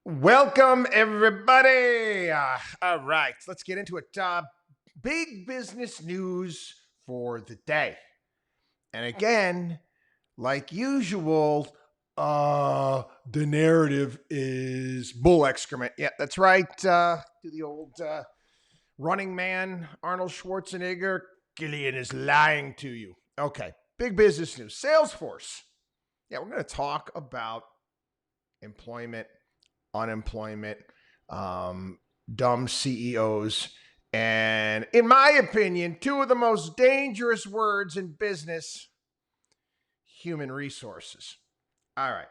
Welcome, everybody. All right, let's get into it. Big business news for the day. And again, like usual, the narrative is bull excrement. Yeah, that's right. To the old running man, Arnold Schwarzenegger, Gillian is lying to you. Okay, big business news. Salesforce. Yeah, we're going to talk about employment, unemployment, um, dumb CEOs, and in my opinion, two of the most dangerous words in business: human resources. All right.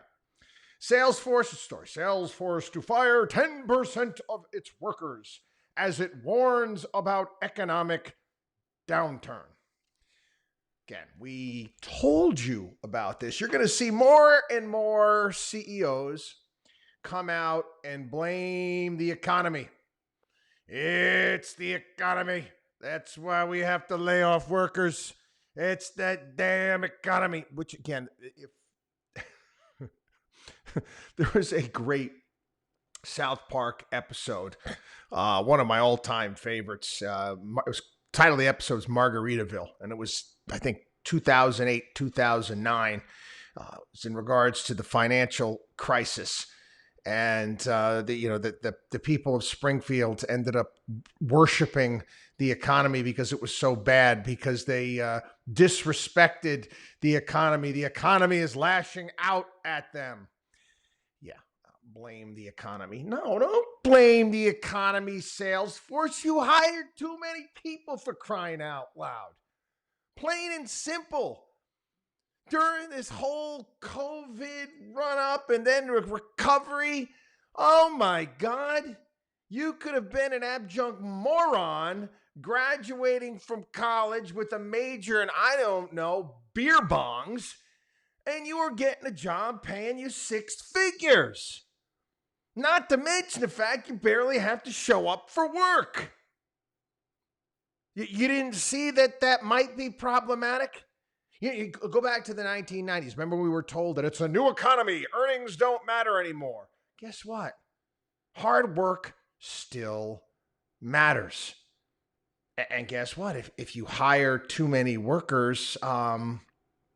Salesforce story. Salesforce to fire 10% of its workers as it warns about economic downturn. Again, we told you about this. You're going to see more and more CEOs come out and blame the economy. It's the economy. That's why we have to lay off workers. It's that damn economy. Which, again, if there was a great South Park episode, one of my all-time favorites. It was title of the episode was Margaritaville, and it was, I think, 2008, 2009. It was in regards to the financial crisis. And the people of Springfield ended up worshiping the economy because it was so bad, because they disrespected the economy. The economy is lashing out at them. Yeah, blame the economy. No, don't blame the economy, Salesforce. You hired too many people, for crying out loud. Plain and simple. During this whole COVID run up and then recovery, oh my God, you could have been an adjunct moron graduating from college with a major in, I don't know, beer bongs, and you were getting a job paying you six figures. Not to mention the fact you barely have to show up for work. You didn't see that might be problematic? You go back to the 1990s. Remember, we were told that it's a new economy. Earnings don't matter anymore. Guess what? Hard work still matters. And guess what? If you hire too many workers that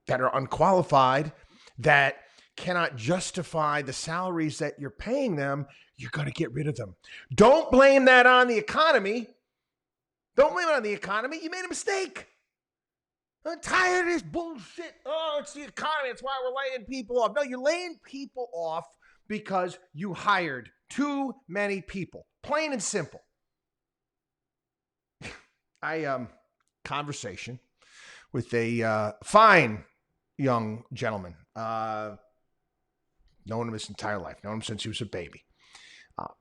are unqualified, that cannot justify the salaries that you're paying them, you're going to get rid of them. Don't blame that on the economy. Don't blame it on the economy. You made a mistake. I'm tired of this bullshit. Oh, it's the economy. That's why we're laying people off. No, you're laying people off because you hired too many people. Plain and simple. Conversation with a fine young gentleman. Known him his entire life. Known him since he was a baby.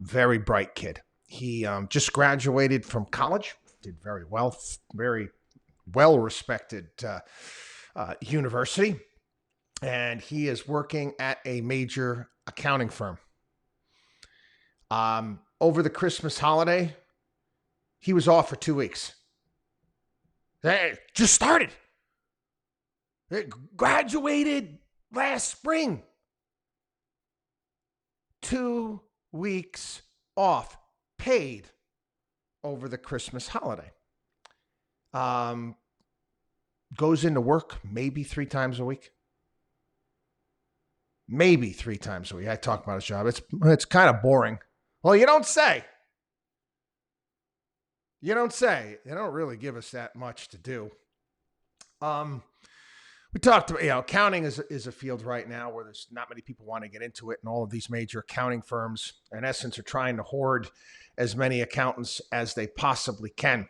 Very bright kid. He just graduated from college. Did very well. Very well-respected university, and he is working at a major accounting firm. Over the Christmas holiday, he was off for 2 weeks. Hey, just started. Graduated last spring. 2 weeks off, paid over the Christmas holiday. Goes into work maybe 3 times a week. Maybe 3 times a week. I talk about his job. It's kind of boring. Well, you don't say. You don't say. They don't really give us that much to do. We talked about, accounting is a field right now where there's not many people want to get into it, and all of these major accounting firms, in essence, are trying to hoard as many accountants as they possibly can.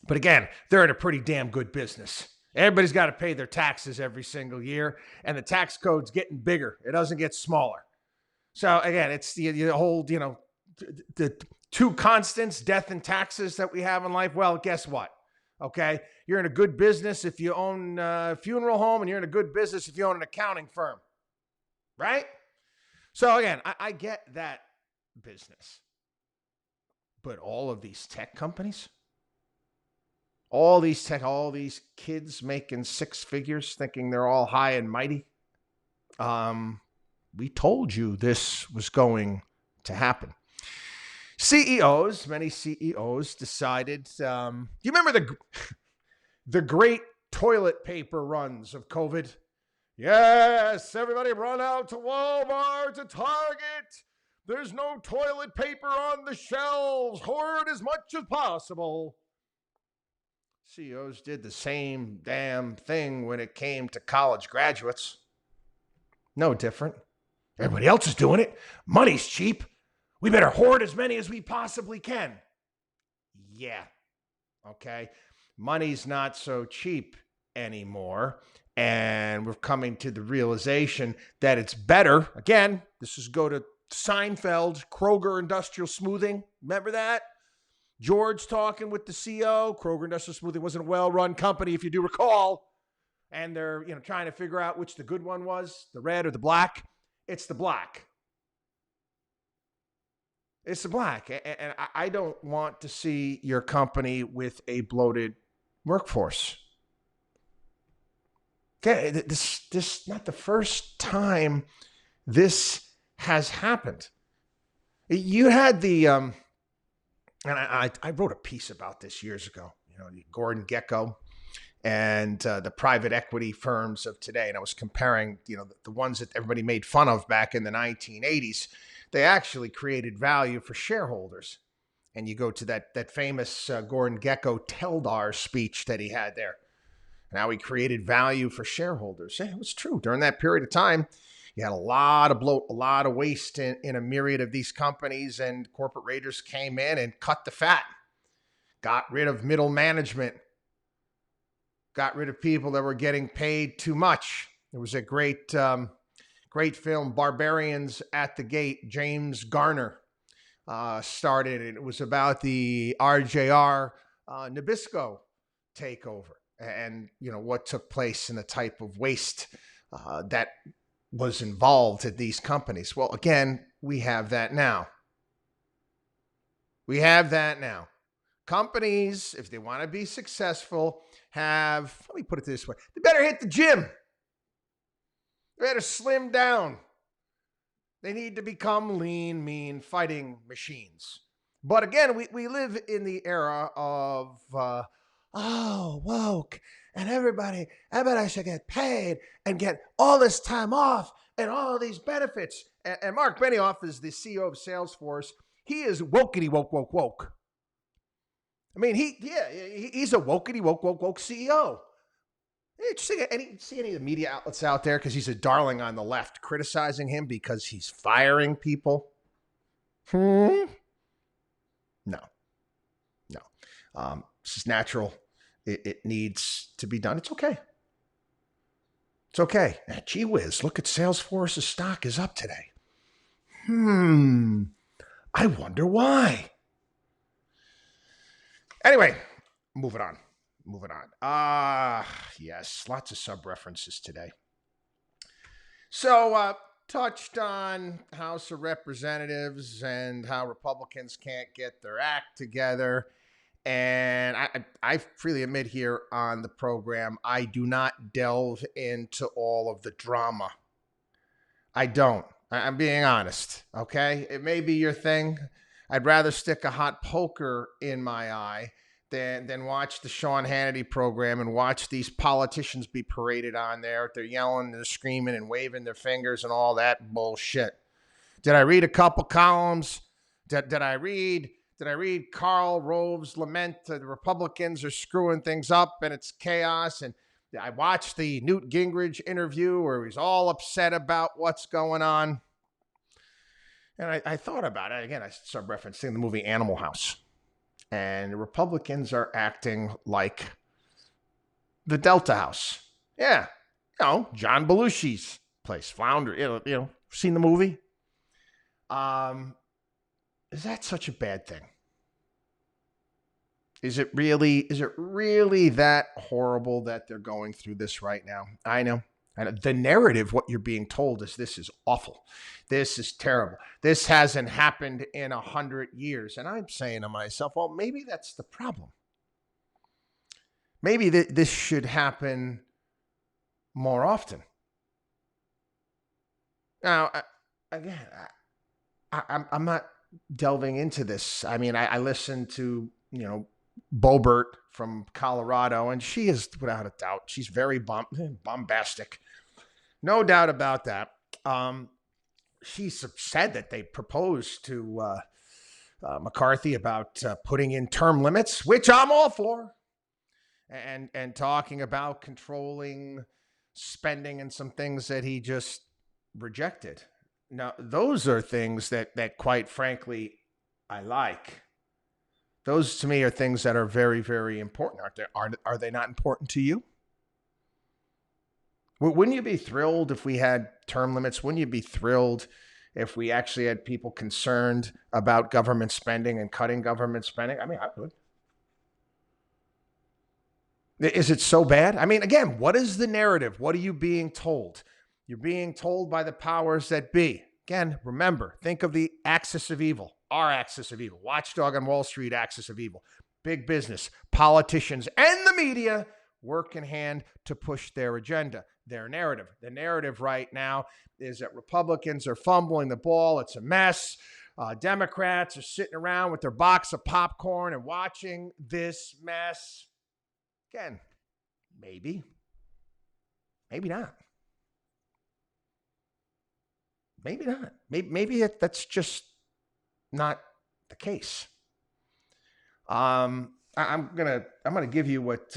But again, they're in a pretty damn good business. Everybody's got to pay their taxes every single year, and the tax code's getting bigger. It doesn't get smaller. So again, it's the whole, the two constants, death and taxes, that we have in life. Well, guess what? Okay, you're in a good business if you own a funeral home, and you're in a good business if you own an accounting firm, right? So again, I get that business. But all of these tech companies, all these kids making 6 figures thinking they're all high and mighty. We told you this was going to happen. Many CEOs decided, you remember the great toilet paper runs of COVID? Yes, everybody run out to Walmart, to Target. There's no toilet paper on the shelves. Hoard as much as possible. CEOs did the same damn thing when it came to college graduates. No different. Everybody else is doing it. Money's cheap. We better hoard as many as we possibly can. Yeah. Okay. Money's not so cheap anymore. And we're coming to the realization that it's better. Again, this is go to Seinfeld, Kroger Industrial Smoothing. Remember that? George talking with the CEO. Kroger Industrial Smoothing wasn't a well-run company, if you do recall. And they're trying to figure out which the good one was, the red or the black. It's the black. It's the black. And I don't want to see your company with a bloated workforce. Okay, this not the first time this has happened. You had the, and I wrote a piece about this years ago, Gordon Gekko and the private equity firms of today. And I was comparing, the ones that everybody made fun of back in the 1980s. They actually created value for shareholders. And you go to that famous Gordon Gekko Teldar speech that he had there. And how he created value for shareholders. Yeah, it was true. During that period of time, you had a lot of bloat, a lot of waste in a myriad of these companies, and corporate raiders came in and cut the fat, got rid of middle management, got rid of people that were getting paid too much. There was a great film, Barbarians at the Gate. James Garner started it. It was about the RJR Nabisco takeover. And, what took place in the type of waste that was involved at these companies. Well, again, we have that now. Companies, if they want to be successful, let me put it this way, they better hit the gym. They better slim down. They need to become lean, mean fighting machines. But again, we live in the era of... woke, and everybody should get paid and get all this time off and all these benefits. And Mark Benioff is the CEO of Salesforce. He is wokety woke. I mean, he's a wokety woke CEO. Did you see any of the media outlets out there, because he's a darling on the left, criticizing him because he's firing people? No. This is natural. It needs to be done. It's okay. Gee whiz, look at Salesforce's stock is up today. I wonder why. Anyway, moving on. Yes, lots of sub-references today. So, touched on House of Representatives and how Republicans can't get their act together. And I freely admit here on the program, I do not delve into all of the drama. I don't. I'm being honest, okay? It may be your thing. I'd rather stick a hot poker in my eye than watch the Sean Hannity program and watch these politicians be paraded on there. They're yelling, they're screaming and waving their fingers and all that bullshit. Did I read a couple columns? Did I read Karl Rove's lament? The Republicans are screwing things up and it's chaos. And I watched the Newt Gingrich interview where he's all upset about what's going on. And I thought about it. Again, I started referencing the movie Animal House. And the Republicans are acting like the Delta House. Yeah. John Belushi's place, Flounder. Seen the movie? Is that such a bad thing? Is it really that horrible that they're going through this right now? I know. The narrative, what you're being told is this is awful. This is terrible. This hasn't happened in 100 years. And I'm saying to myself, well, maybe that's the problem. Maybe this should happen more often. Now, again, I'm not delving into this. I mean, I listened to, Bobert from Colorado, and she is, without a doubt, she's very bombastic. No doubt about that. She said that they proposed to McCarthy about putting in term limits, which I'm all for, and talking about controlling spending and some things that he just rejected. Now, those are things that quite frankly, I like. Those to me are things that are very, very important. Are they not important to you? Wouldn't you be thrilled if we had term limits? Wouldn't you be thrilled if we actually had people concerned about government spending and cutting government spending? I mean, I would. Is it so bad? I mean, again, what is the narrative? What are you being told? You're being told by the powers that be. Again, remember, think of the axis of evil, our axis of evil, Watchdog on Wall Street axis of evil. Big business, politicians, and the media work in hand to push their agenda, their narrative. The narrative right now is that Republicans are fumbling the ball. It's a mess. Democrats are sitting around with their box of popcorn and watching this mess. Again, maybe not. Maybe not. Maybe that's just not the case. I'm gonna give you what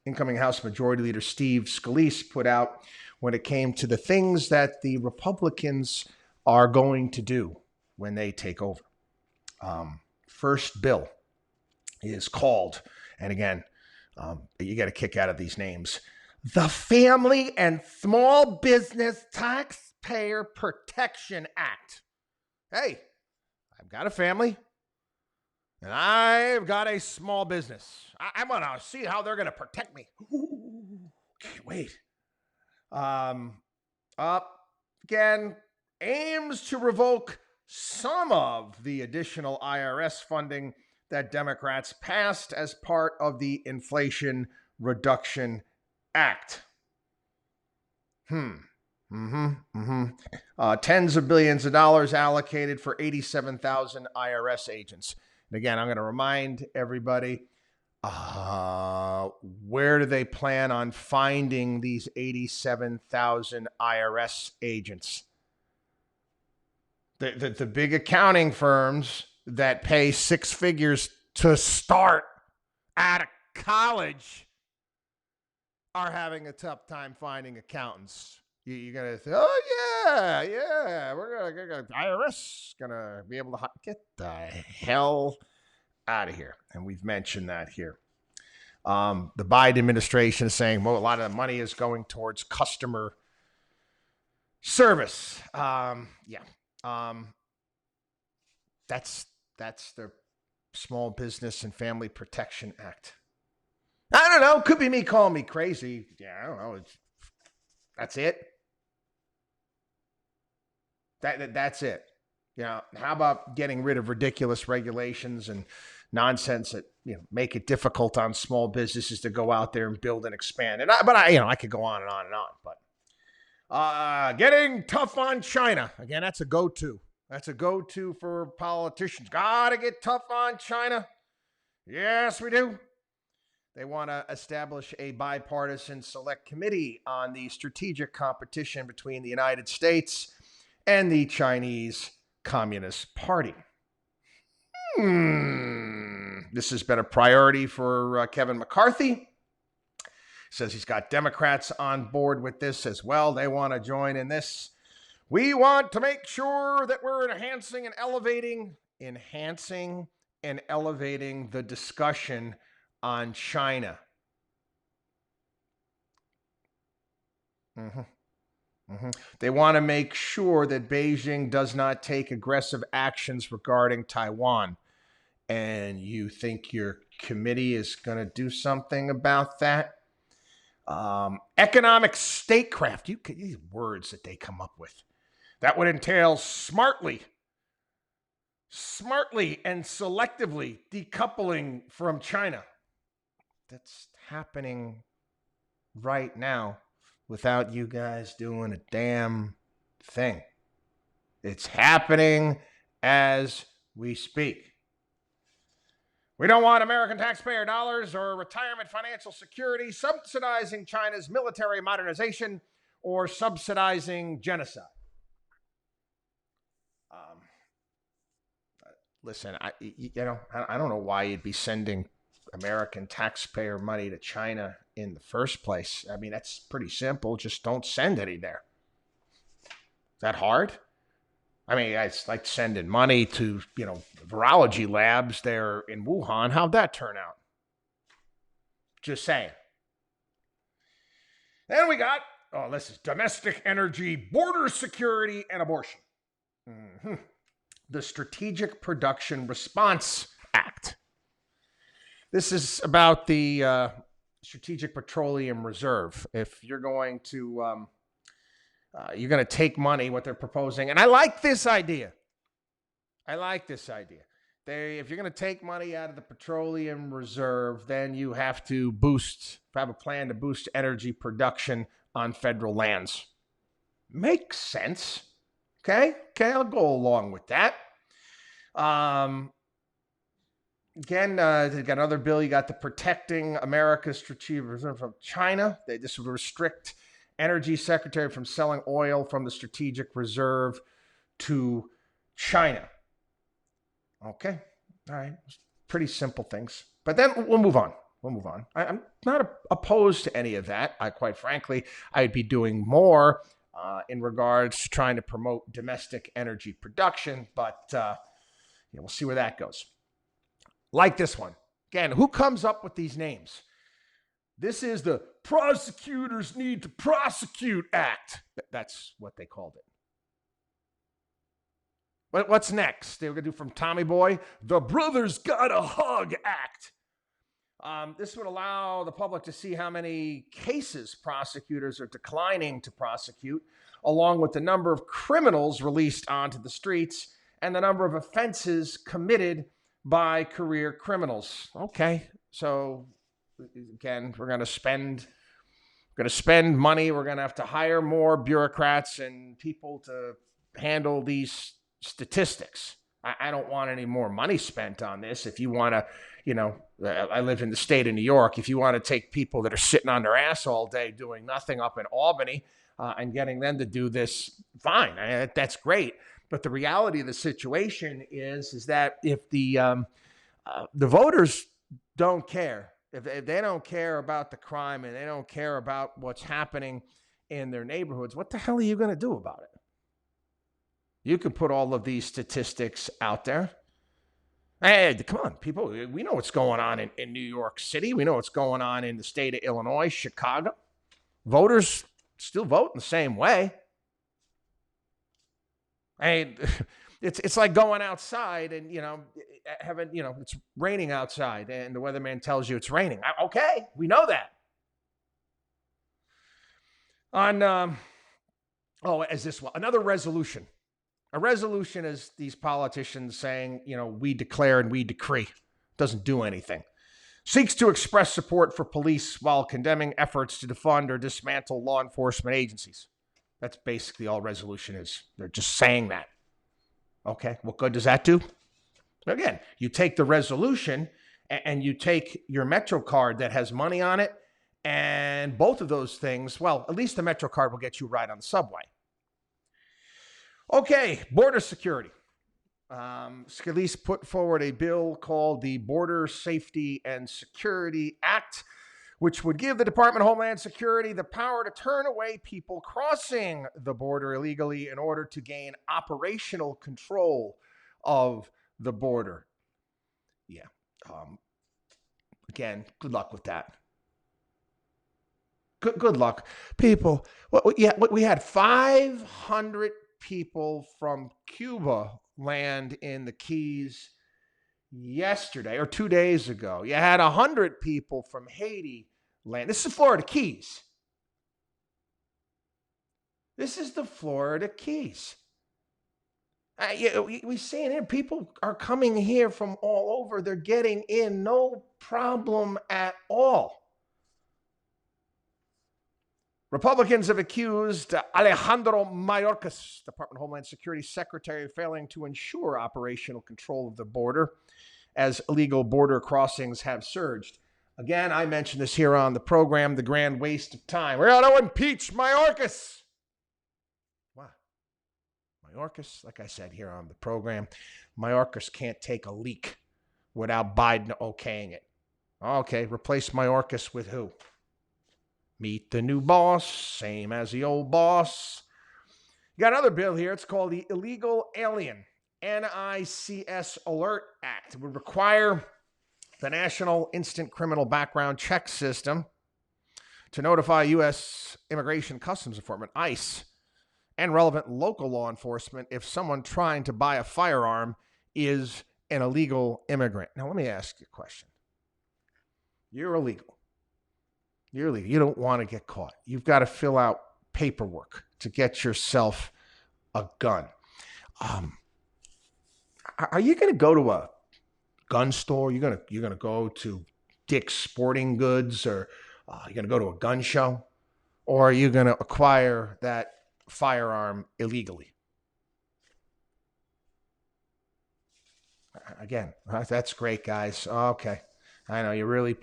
incoming House Majority Leader Steve Scalise put out when it came to the things that the Republicans are going to do when they take over. First bill is called, and again, you got a kick out of these names, the Family and Small Business Taxpayer Protection Act. Hey, I've got a family and I've got a small business. I'm going to see how they're going to protect me. Can't wait. Again, aims to revoke some of the additional IRS funding that Democrats passed as part of the Inflation Reduction Act. Tens of billions of dollars allocated for 87,000 IRS agents. And again, I'm going to remind everybody, where do they plan on finding these 87,000 IRS agents? The big accounting firms that pay six figures to start out of college are having a tough time finding accountants. You're going to say, oh, yeah, we're going to, IRS going to be able to get the hell out of here. And we've mentioned that here. The Biden administration is saying, well, a lot of the money is going towards customer service. That's the Small Business and Family Protection Act. I don't know. Could be me calling me crazy. Yeah, I don't know. That's it. That's it. How about getting rid of ridiculous regulations and nonsense that make it difficult on small businesses to go out there and build and expand? I could go on and on and on. But getting tough on China again. That's a go-to. That's a go-to for politicians. Gotta get tough on China. Yes, we do. They want to establish a bipartisan select committee on the strategic competition between the United States and the Chinese Communist Party. This has been a priority for Kevin McCarthy. Says he's got Democrats on board with this as well. They want to join in this. We want to make sure that we're enhancing and elevating the discussion on China. They want to make sure that Beijing does not take aggressive actions regarding Taiwan. And you think your committee is going to do something about that? Economic statecraft. These words that they come up with. That would entail smartly and selectively decoupling from China. That's happening right now without you guys doing a damn thing. It's happening as we speak. We don't want American taxpayer dollars or retirement financial security subsidizing China's military modernization or subsidizing genocide. Listen, I don't know why you'd be sending American taxpayer money to China in the first place. I mean, that's pretty simple. Just don't send any there. Is that hard? I mean, it's like sending money to, virology labs there in Wuhan. How'd that turn out? Just saying. Then we got, this is domestic energy, border security, and abortion. Mm-hmm. The Strategic Production Response Act. This is about the Strategic Petroleum Reserve. If you're going to take money, what they're proposing, and I like this idea. If you're going to take money out of the petroleum reserve, then you have to have a plan to boost energy production on federal lands. Makes sense. Okay, I'll go along with that. Again, they got another bill. You got the Protecting America's Strategic Reserve from China. This would restrict Energy Secretary from selling oil from the Strategic Reserve to China. Okay, all right, pretty simple things. But then we'll move on. I'm not opposed to any of that. Quite frankly, I'd be doing more in regards to trying to promote domestic energy production, but we'll see where that goes. Like this one. Again, who comes up with these names? This is the Prosecutors Need to Prosecute Act. That's what they called it. But what's next? They were going to do from Tommy Boy, the Brothers Gotta Hug Act. This would allow the public to see how many cases prosecutors are declining to prosecute, along with the number of criminals released onto the streets and the number of offenses committed by career criminals. Okay, so again, we're going to spend money. We're going to have to hire more bureaucrats and people to handle these statistics. I don't want any more money spent on this. If you want to, I live in the state of New York. If you want to take people that are sitting on their ass all day doing nothing up in Albany and getting them to do this, fine. That's great. But the reality of the situation is that if the voters don't care, if they don't care about the crime and they don't care about what's happening in their neighborhoods, what the hell are you going to do about it? You can put all of these statistics out there. Hey, come on, people. We know what's going on in New York City. We know what's going on in the state of Illinois, Chicago. Voters still vote in the same way. It's like going outside and, it's raining outside and the weatherman tells you it's raining. Okay, we know that. As this one, another resolution. A resolution is these politicians saying, we declare and we decree. Doesn't do anything. Seeks to express support for police while condemning efforts to defund or dismantle law enforcement agencies. That's basically all resolution is. They're just saying that. Okay, what good does that do? Again, you take the resolution and you take your Metro card that has money on it, and both of those things, well, at least the Metro card will get you a ride on the subway. Okay, border security. Scalise put forward a bill called the Border Safety and Security Act, which would give the Department of Homeland Security the power to turn away people crossing the border illegally in order to gain operational control of the border. Yeah. Again, good luck with that. Good luck. People, we had 500 people from Cuba land in the Keys yesterday or 2 days ago. You had 100 people from Haiti land. This is the Florida Keys. This is the Florida Keys. We see it here. People are coming here from all over. They're getting in, no problem at all. Republicans have accused Alejandro Mayorkas, Department of Homeland Security Secretary, of failing to ensure operational control of the border as illegal border crossings have surged. Again, I mentioned this here on the program, the grand waste of time. We're going to impeach Mayorkas. Wow. Mayorkas, like I said here on the program, Mayorkas can't take a leak without Biden okaying it. Okay, replace Mayorkas with who? Meet the new boss, same as the old boss. You got another bill here. It's called the Illegal Alien NICS Alert Act. It would require the National Instant Criminal Background Check System to notify U.S. Immigration Customs Enforcement, ICE, and relevant local law enforcement if someone trying to buy a firearm is an illegal immigrant. Now, let me ask you a question. You're illegal. You're illegal. You don't want to get caught. You've got to fill out paperwork to get yourself a gun. Are you going to go to a gun store? You're going to go to Dick's Sporting Goods, or you're going to go to a gun show? Or are you going to acquire that firearm illegally? Again, that's great, guys. Okay. I know you're really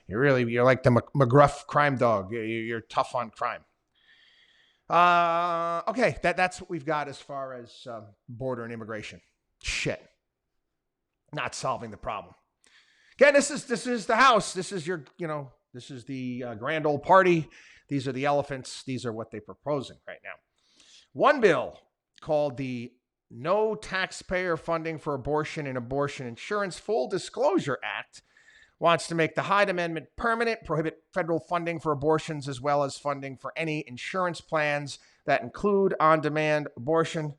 you're like the McGruff crime dog. You're tough on crime. Okay, that's what we've got as far as border and immigration. Shit, not solving the problem. Again, this is the House. This is this is the grand old party. These are the elephants. These are what they're proposing right now. One bill called the No Taxpayer Funding for Abortion and Abortion Insurance Full Disclosure Act wants to make the Hyde Amendment permanent, prohibit federal funding for abortions, as well as funding for any insurance plans that include on-demand abortion.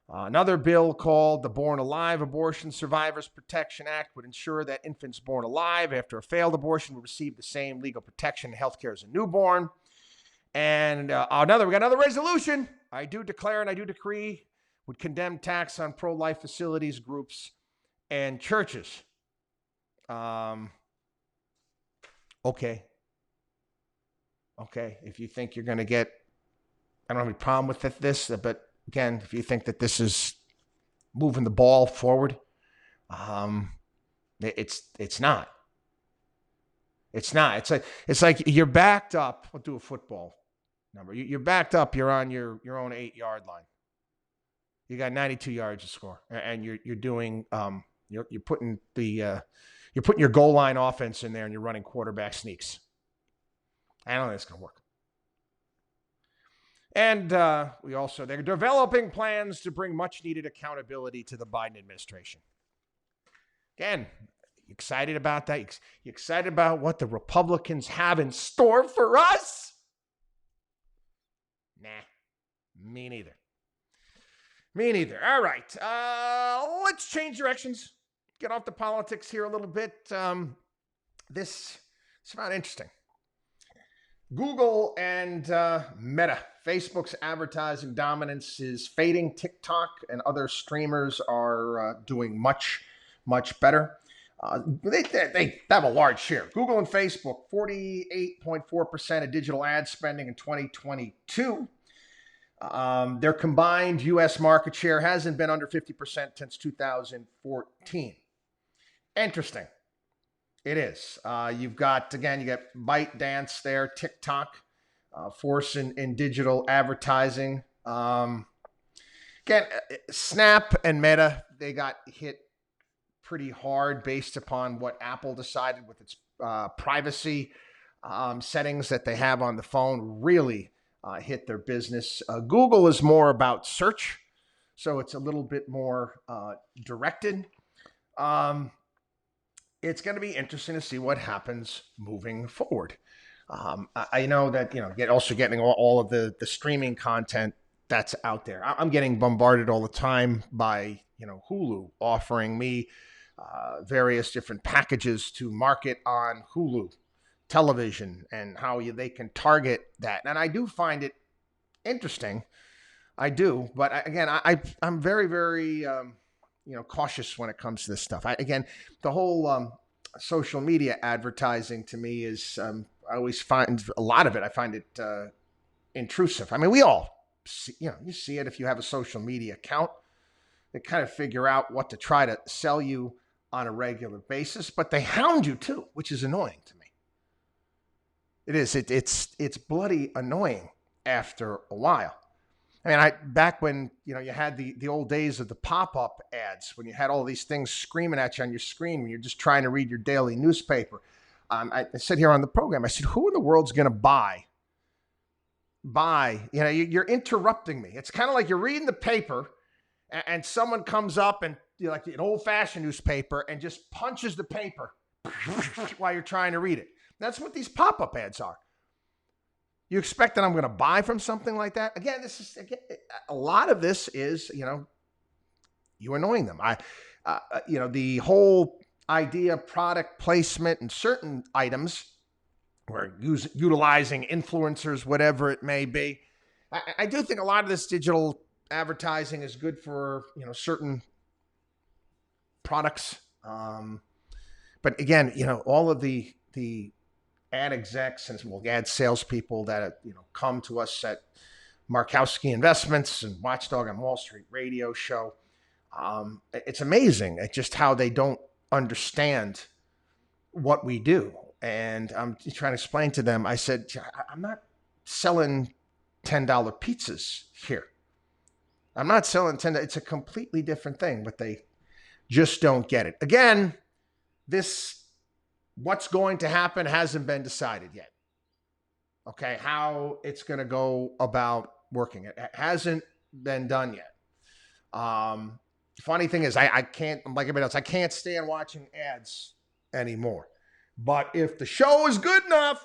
Another bill called the Born Alive Abortion Survivors Protection Act would ensure that infants born alive after a failed abortion would receive the same legal protection and health care as a newborn. And we got another resolution. I do declare and I do decree would condemn tax on pro-life facilities, groups, and churches. Okay. If you think you're going to get, I don't have any problem with this, but again, if you think that this is moving the ball forward, it's not. It's not. It's like you're backed up. We'll do a football number. You're backed up. You're on your own 8-yard line. You got 92 yards to score, and you're doing you're putting your goal line offense in there, and you're running quarterback sneaks. I don't think it's going to work. And they're developing plans to bring much needed accountability to the Biden administration. Again, you excited about that? You excited about what the Republicans have in store for us? Nah, me neither. All right, let's change directions. Get off the politics here a little bit. This is not interesting. Google and Meta, Facebook's advertising dominance is fading. TikTok and other streamers are doing much, much better. They have a large share. Google and Facebook, 48.4% of digital ad spending in 2022. Their combined U.S. market share hasn't been under 50% since 2014. Interesting. It is. You got ByteDance there, TikTok, force in digital advertising. Again, Snap and Meta, they got hit pretty hard based upon what Apple decided with its privacy settings that they have on the phone, really hit their business. Google is more about search, so it's a little bit more directed. It's going to be interesting to see what happens moving forward. I know that, also getting all of the streaming content that's out there. I'm getting bombarded all the time by, Hulu offering me various different packages to market on Hulu television and how they can target that. And I do find it interesting. I do. But again, I'm very, very, cautious when it comes to this stuff. The whole social media advertising to me is, I always find a lot of it, I find it intrusive. I mean, we all see, you see it if you have a social media account. They kind of figure out what to try to sell you on a regular basis, but they hound you too, which is annoying to me. It is. It's bloody annoying after a while. I mean, back when you had the old days of the pop-up ads, when you had all these things screaming at you on your screen when you're just trying to read your daily newspaper. I said here on the program, I said, who in the world's going to buy? You're interrupting me. It's kind of like you're reading the paper, and someone comes up and like an old-fashioned newspaper and just punches the paper while you're trying to read it. That's what these pop-up ads are. You expect that I'm going to buy from something like that? Again, a lot of this is, you annoying them. The whole idea of product placement and certain items, or utilizing influencers, whatever it may be. I do think a lot of this digital advertising is good for, certain products. But again, all of the ad execs and ad salespeople that come to us at Markowski Investments and Watchdog on Wall Street radio show. It's amazing at just how they don't understand what we do. And I'm trying to explain to them. I said, I'm not selling $10 pizzas here. I'm not selling $10. It's a completely different thing, but they just don't get it. Again, what's going to happen hasn't been decided yet. Okay, how it's going to go about working. It hasn't been done yet. Funny thing is, I can't, like everybody else, I can't stand watching ads anymore. But if the show is good enough,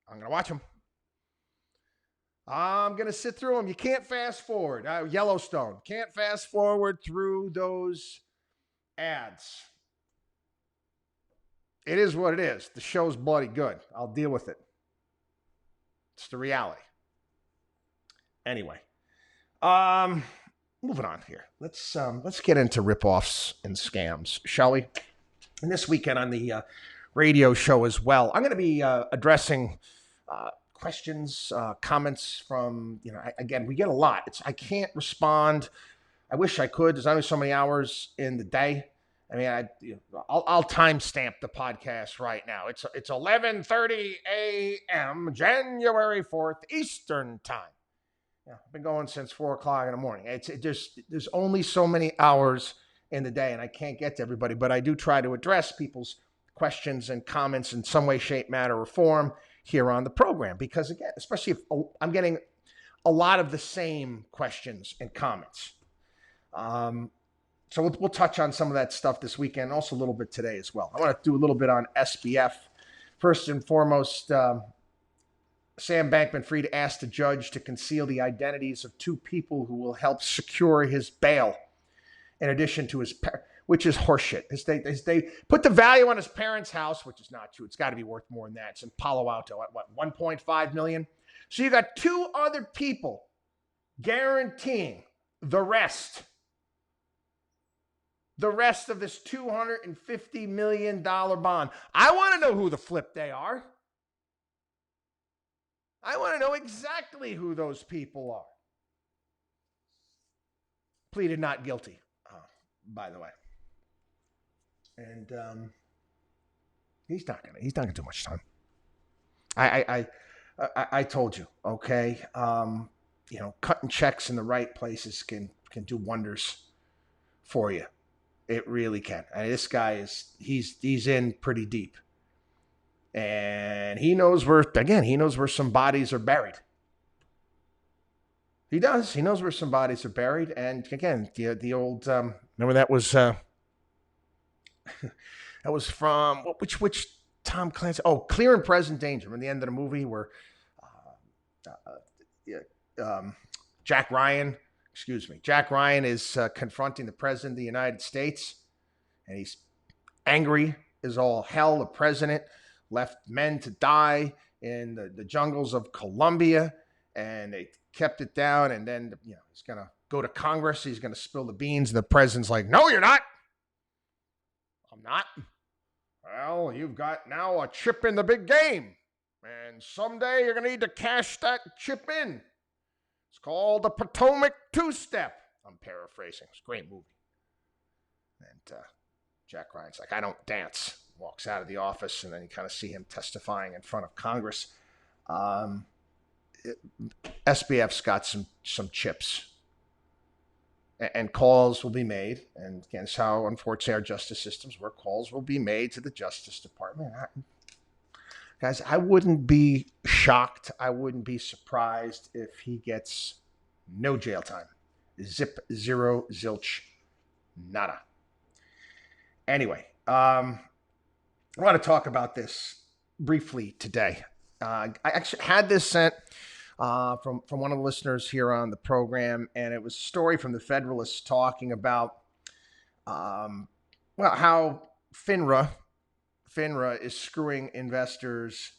I'm going to watch them. I'm going to sit through them. You can't fast forward. Yellowstone. Can't fast forward through those ads. It is what it is. The show's bloody good. I'll deal with it. It's the reality. Anyway, moving on here. Let's get into ripoffs and scams, shall we? And this weekend on the radio show as well, I'm going to be addressing questions, comments from, again, we get a lot. I can't respond. I wish I could. There's only so many hours in the day. I mean, I'll timestamp the podcast right now. It's 11:30 a.m. January 4th Eastern Time. Yeah, I've been going since 4 o'clock in the morning. There's only so many hours in the day, and I can't get to everybody. But I do try to address people's questions and comments in some way, shape, matter, or form here on the program. Because again, especially if I'm getting a lot of the same questions and comments. So we'll touch on some of that stuff this weekend, and also a little bit today as well. I want to do a little bit on SBF. First and foremost, Sam Bankman-Fried asked the judge to conceal the identities of 2 people who will help secure his bail, in addition to his which is horseshit. They put the value on his parents' house, which is not true. It's got to be worth more than that. It's in Palo Alto at what, $1.5 million? So you got 2 other people guaranteeing the rest of this $250 million bond. I want to know who the flip they are. I want to know exactly who those people are. Pleaded not guilty, by the way. And he's not gonna do much time. I told you, okay. Cutting checks in the right places can do wonders for you. It really can. I mean, this guy he's in pretty deep. And he knows where some bodies are buried. He does. He knows where some bodies are buried. And again, the old, remember that was, that was from, which Tom Clancy? Oh, Clear and Present Danger. In the end of the movie where Jack Ryan is confronting the president of the United States. And he's angry as all hell. The president left men to die in the jungles of Colombia, and they kept it down. And then, he's going to go to Congress. He's going to spill the beans. And the president's like, no, you're not. I'm not. Well, you've got now a chip in the big game. And someday you're going to need to cash that chip in. It's called the Potomac Two-Step. I'm paraphrasing. It's a great movie. And Jack Ryan's like, I don't dance. Walks out of the office, and then you kind of see him testifying in front of Congress. SBF's got some chips. And calls will be made. And again, it's how, unfortunately, our justice systems work. Calls will be made to the Justice Department. Guys, I wouldn't be shocked. I wouldn't be surprised if he gets no jail time. Zip, zero, zilch, nada. Anyway, I want to talk about this briefly today. I actually had this sent from one of the listeners here on the program, and it was a story from the Federalist talking about how FINRA is screwing investors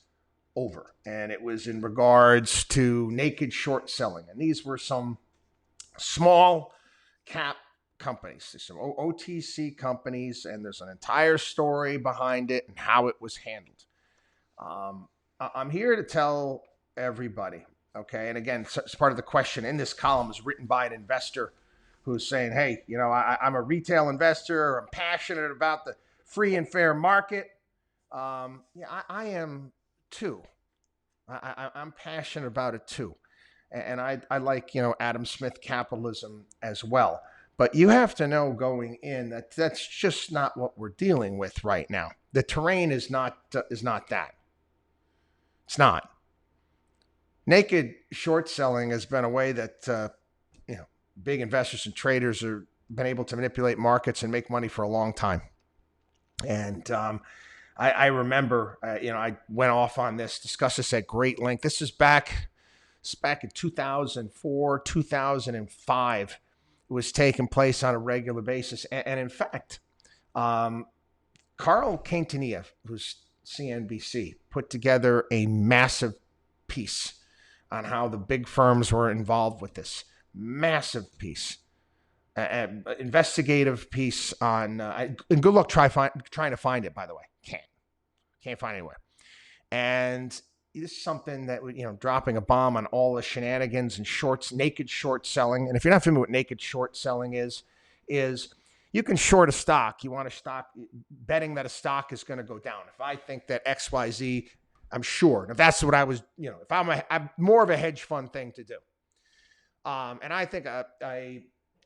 over, and it was in regards to naked short selling, and these were some small cap companies, there's some OTC companies, and there's an entire story behind it and how it was handled. I'm here to tell everybody, okay, and again, it's part of the question in this column is written by an investor who's saying, hey, I'm a retail investor, I'm passionate about the free and fair market. I am too. I'm passionate about it too. And I like, Adam Smith capitalism as well. But you have to know going in that that's just not what we're dealing with right now. The terrain is not that. It's not. Naked short selling has been a way that big investors and traders have been able to manipulate markets and make money for a long time. And I remember, I went off on this, discussed this at great length. This is back in 2004, 2005. It was taking place on a regular basis. And in fact, Carl Quintanilla, who's CNBC, put together a massive piece on how the big firms were involved with this. Massive piece. Investigative piece on, and good luck trying to find it, by the way. Can't find it anywhere. And this is something that, dropping a bomb on all the shenanigans and naked short selling. And if you're not familiar with what naked short selling is you can short a stock. You want a stock, betting that a stock is going to go down. If I think that XYZ, I'm sure. If that's what I was, if I'm more of a hedge fund thing to do. And I think a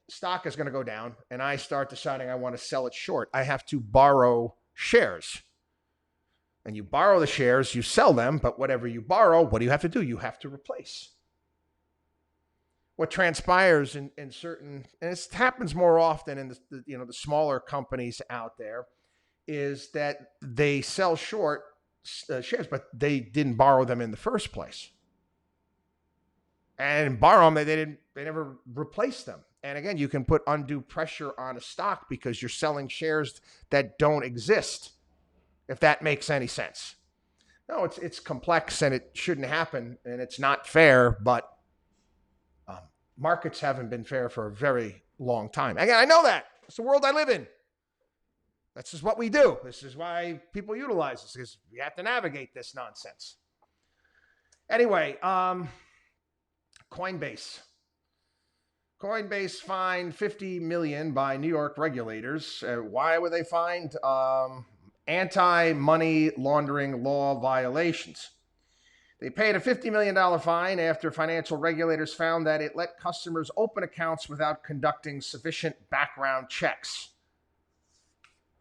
stock is going to go down and I start deciding I want to sell it short. I have to borrow shares. And you borrow the shares, you sell them, but whatever you borrow, what do you have to do? You have to replace. What transpires in certain, and it happens more often in the smaller companies out there, is that they sell short shares, but they didn't borrow them in the first place. And borrow them, they never replaced them. And again, you can put undue pressure on a stock because you're selling shares that don't exist. If that makes any sense. No, it's complex and it shouldn't happen and it's not fair, but markets haven't been fair for a very long time. Again, I know that. It's the world I live in. This is what we do. This is why people utilize this, because we have to navigate this nonsense. Anyway, Coinbase. Coinbase fined $50 million by New York regulators. Why were they fined? Anti-money laundering law violations. They paid a $50 million fine after financial regulators found that it let customers open accounts without conducting sufficient background checks.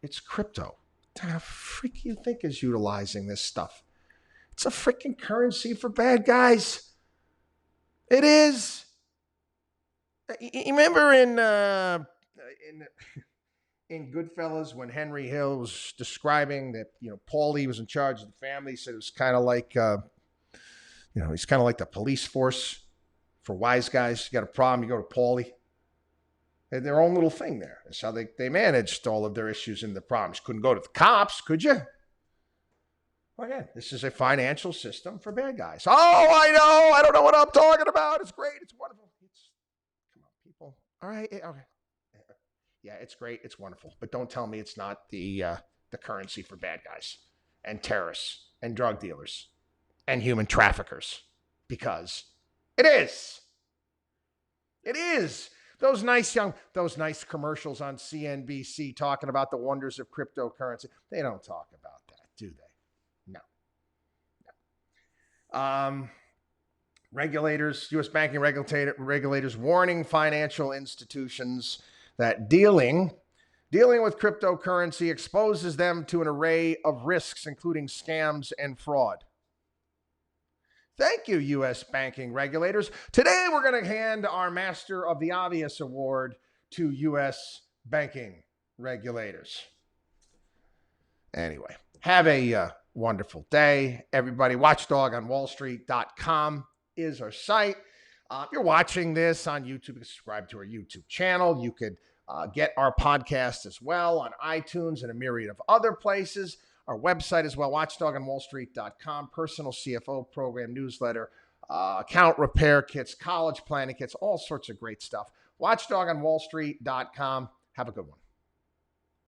It's crypto. What the freak you think is utilizing this stuff? It's a freaking currency for bad guys. It is. You remember in Goodfellas, when Henry Hill was describing that, Paulie was in charge of the family, he said it was kind of like, he's kind of like the police force for wise guys. You got a problem, you go to Paulie. They had their own little thing there. That's how they managed all of their issues and the problems. Couldn't go to the cops, could you? Well, again, this is a financial system for bad guys. Oh, I know. I don't know what I'm talking about. It's great. It's wonderful. Come on, people. All right. Okay. Yeah, it's great. It's wonderful. But don't tell me it's not the the currency for bad guys and terrorists and drug dealers and human traffickers, because it is. It is. Those nice commercials on CNBC talking about the wonders of cryptocurrency. They don't talk about that, do they? No. Regulators, U.S. banking regulators warning financial institutions that dealing with cryptocurrency exposes them to an array of risks, including scams and fraud. Thank you, U.S. banking regulators. Today, we're going to hand our Master of the Obvious Award to U.S. banking regulators. Anyway, have a wonderful day, everybody. Watchdogonwallstreet.com is our site. If you're watching this on YouTube, you can subscribe to our YouTube channel. You could get our podcast as well on iTunes and a myriad of other places. Our website as well, watchdogonwallstreet.com, personal CFO program, newsletter, account repair kits, college planning kits, all sorts of great stuff. Watchdogonwallstreet.com. Have a good one.